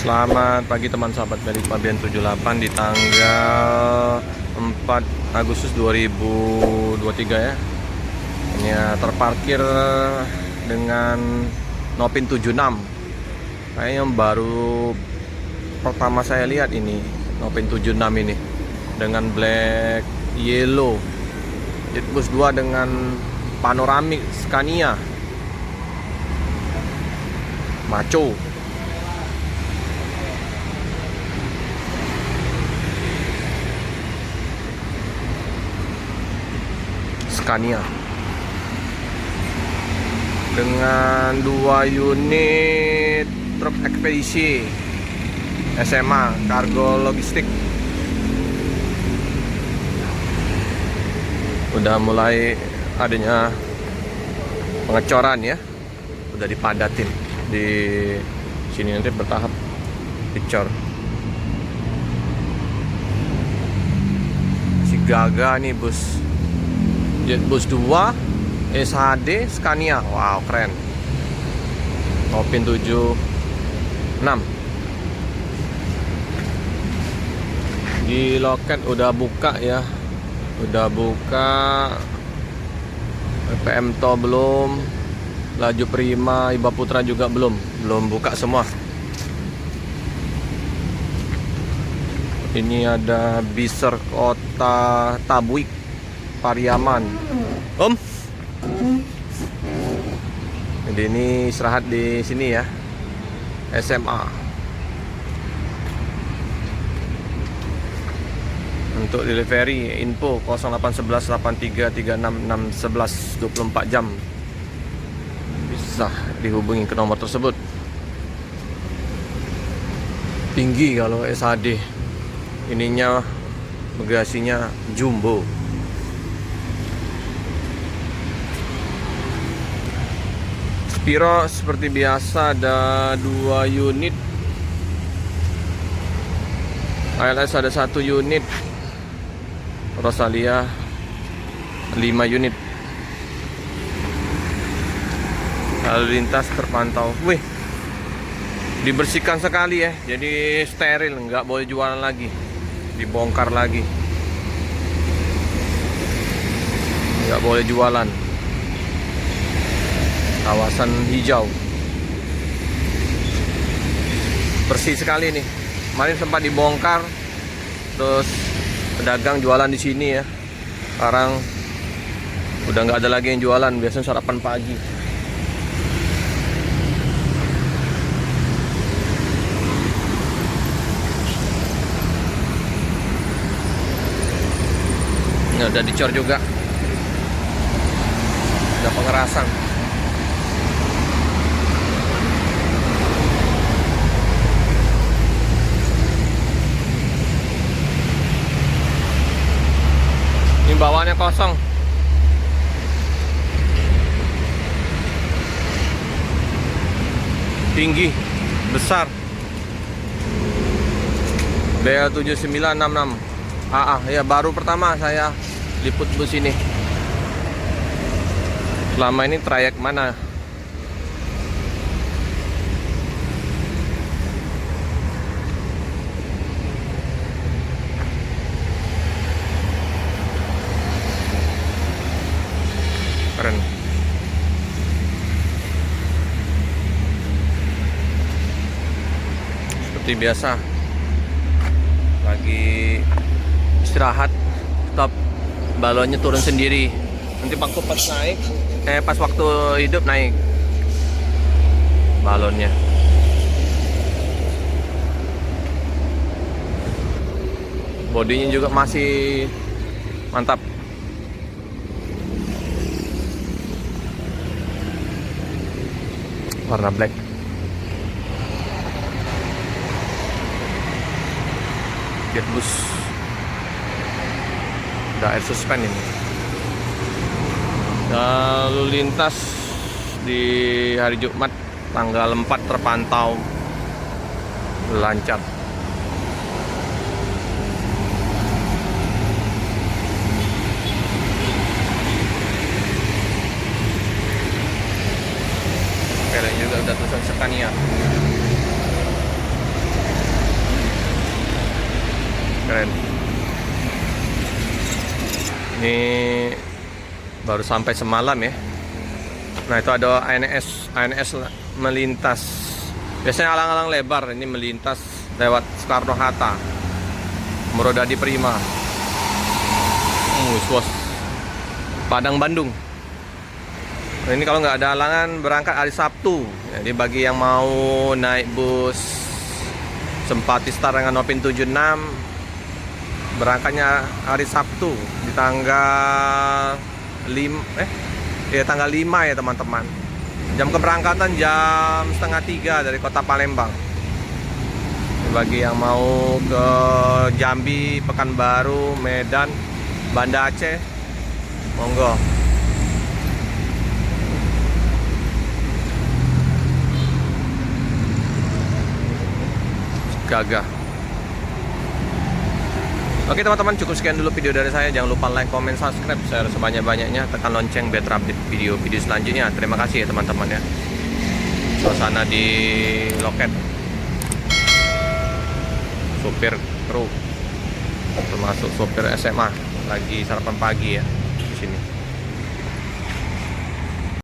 Selamat pagi teman sahabat Balik Pabean 78 di tanggal 4 Agustus 2023 ya. Ini ya, terparkir dengan Nopin 76. Kayaknya yang baru pertama saya lihat ini Nopin 76 ini dengan black yellow. Jetbus 2 dengan panoramik Scania maco. Scania dengan 2 unit truk ekspedisi SMA kargo logistik. Udah mulai adanya pengecoran ya, udah dipadatin di sini, nanti bertahap dicor. Si Gaga nih bus Jetbus 2 SHD Scania. Wow, keren. Nopin 76 di loket udah buka ya, udah buka. PM To belum, Laju Prima, Iba Putra juga belum buka semua. Ini ada Biser Kota Tabuik Pariaman. Om. Jadi ini istirahat di sini ya. SMA. Untuk delivery info 0811 8336 611 24 jam. Bisa dihubungi ke nomor tersebut. Tinggi kalau SHD. Ininya bagasinya jumbo. Spiro seperti biasa ada 2 unit. ALS ada 1 unit. Rosalia 5 unit. Lalu lintas terpantau. Wih, dibersihkan sekali ya. Jadi steril, nggak boleh jualan lagi. Dibongkar lagi. Nggak boleh jualan. Kawasan hijau bersih sekali nih. Kemarin sempat dibongkar, terus pedagang jualan di sini ya. Sekarang udah nggak ada lagi yang jualan. Biasanya sarapan pagi. Ini udah dicor juga, udah pengerasan. Ini bawaannya kosong. Tinggi, besar. BL7966 AA ya, baru pertama saya liput bus ini. Selama ini trayek mana? Keren. Seperti biasa, lagi istirahat, stop, balonnya turun sendiri. Nanti waktu pas naik, pas waktu hidup naik balonnya. Bodinya juga masih mantap. Warna black. Jetbus udah air suspend ini. Lalu lintas di hari Jumat tanggal 4 terpantau lancar. Pelek juga udah tulisan Scania. keren. Ini baru sampai semalam ya. Nah itu ada ANS melintas. Biasanya alang-alang lebar, ini melintas lewat Soekarno Hatta, Merodadi Prima, Bos, Padang Bandung. Nah, ini kalau nggak ada halangan berangkat hari Sabtu. Jadi bagi yang mau naik bus Sempati Starangan Nopin 76, berangkatnya hari Sabtu di tanggal 5 tanggal 5 ya teman-teman. Jam keberangkatan jam 2:30 dari kota Palembang. Bagi yang mau ke Jambi, Pekanbaru, Medan, Banda Aceh, monggo. Gagah. Oke teman-teman, cukup sekian dulu video dari saya. Jangan lupa like, comment, subscribe, share sebanyak-banyaknya, tekan lonceng biar terupdate video-video selanjutnya. Terima kasih ya teman-teman ya. Suasana di loket, supir kru termasuk supir SMA lagi sarapan pagi ya.